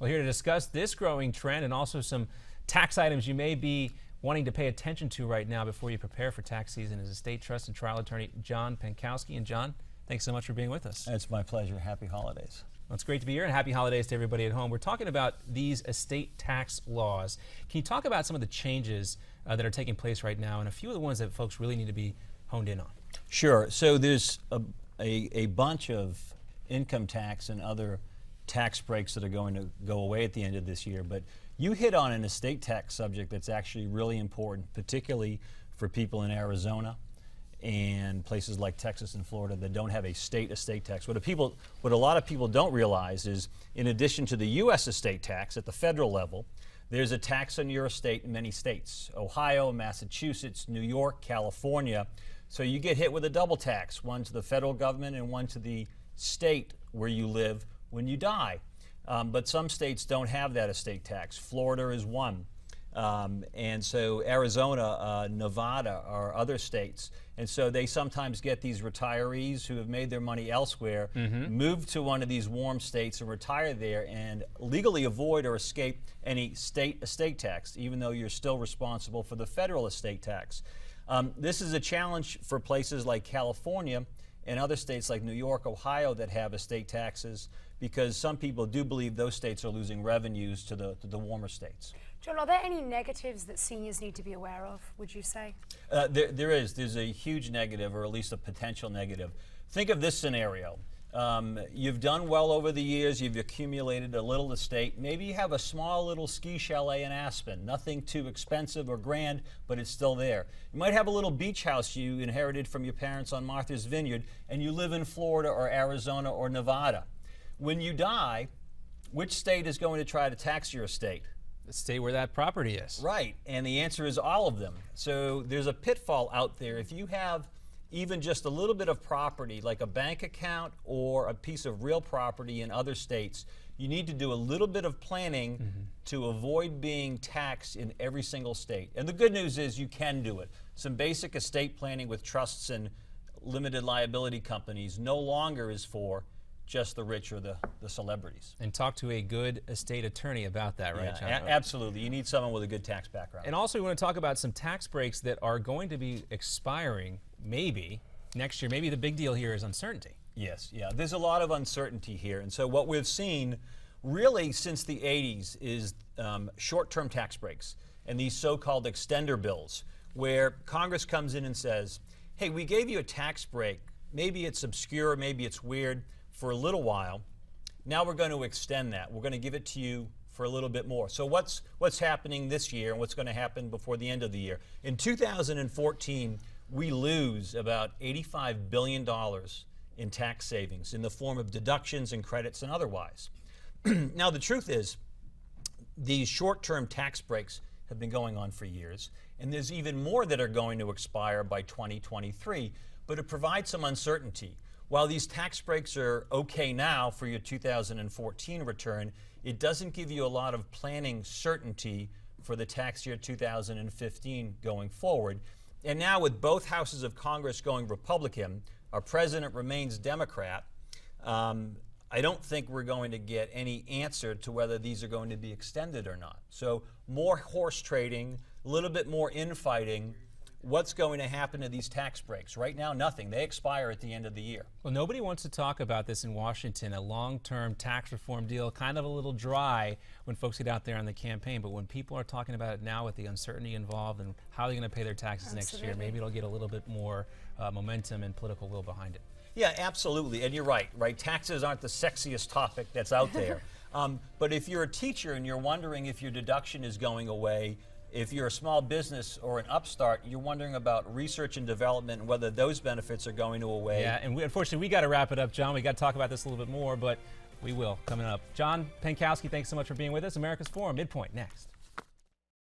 Well, here to discuss this growing trend and also some tax items you may be wanting to pay attention to right now before you prepare for tax season is estate trust and trial attorney John Pankauski. And John, thanks so much for being with us. It's my pleasure. Happy holidays. Well, it's great to be here, and happy holidays to everybody at home. We're talking about these estate tax laws. Can you talk about some of the changes that are taking place right now and a few of the ones that folks really need to be honed in on? Sure. So there's a bunch of income tax and other tax breaks that are going to go away at the end of this year, but you hit on an estate tax subject that's actually really important, particularly for people in Arizona and places like Texas and Florida that don't have a state estate tax. What a lot of people don't realize is, in addition to the U.S. estate tax at the federal level, there's a tax on your estate in many states: Ohio, Massachusetts, New York, California. So you get hit with a double tax, one to the federal government and one to the state where you live when you die. But some states don't have that estate tax. Florida is one. And so Arizona, Nevada are other states. And so they sometimes get these retirees who have made their money elsewhere, move to one of these warm states and retire there and legally avoid or escape any state estate tax, even though you're still responsible for the federal estate tax. This is a challenge for places like California and other states like New York, Ohio that have estate taxes, because some people do believe those states are losing revenues to the warmer states. John, are there any negatives that seniors need to be aware of, would you say? There is. There's a huge negative, or at least a potential negative. Think of this scenario. You've done well over the years, you've accumulated a little estate. Maybe you have a small little ski chalet in Aspen, nothing too expensive or grand, but it's still there. You might have a little beach house you inherited from your parents on Martha's Vineyard, and you live in Florida or Arizona or Nevada. When you die, which state is going to try to tax your estate? The state where that property is. Right, and the answer is all of them. So there's a pitfall out there. If you have even just a little bit of property, like a bank account or a piece of real property in other states, you need to do a little bit of planning to avoid being taxed in every single state. And the good news is you can do it. Some basic estate planning with trusts and limited liability companies no longer is for just the rich or the celebrities. And talk to a good estate attorney about that, right, John? Absolutely. You need someone with a good tax background. And also we want to talk about some tax breaks that are going to be expiring maybe next year. Maybe the big deal here is uncertainty. Yes, yeah. There's a lot of uncertainty here. And so what we've seen really since the 80s is short-term tax breaks and these so-called extender bills, where Congress comes in and says, hey, we gave you a tax break. Maybe it's obscure, maybe it's weird, for a little while. Now we're going to extend that. We're going to give it to you for a little bit more. So what's happening this year and what's going to happen before the end of the year? In 2014, we lose about $85 billion in tax savings in the form of deductions and credits and otherwise. Now the truth is, these short-term tax breaks have been going on for years, and there's even more that are going to expire by 2023, but it provides some uncertainty. While these tax breaks are okay now for your 2014 return, it doesn't give you a lot of planning certainty for the tax year 2015 going forward. And now with both houses of Congress going Republican, our president remains Democrat, I don't think we're going to get any answer to whether these are going to be extended or not. So more horse trading, a little bit more infighting. What's going to happen to these tax breaks? Right now, nothing. They expire at the end of the year. Well, nobody wants to talk about this in Washington, a long-term tax reform deal, kind of a little dry when folks get out there on the campaign. But when people are talking about it now with the uncertainty involved and how they're going to pay their taxes next year, maybe it'll get a little bit more momentum and political will behind it. Yeah, absolutely. And you're right. Taxes aren't the sexiest topic that's out there. But if you're a teacher and you're wondering if your deduction is going away, if you're a small business or an upstart, you're wondering about research and development and whether those benefits are going to away. Yeah, and unfortunately, we got to wrap it up, John. We got to talk about this a little bit more, but we will coming up. John Pankauski, thanks so much for being with us. America's Forum, Midpoint, next.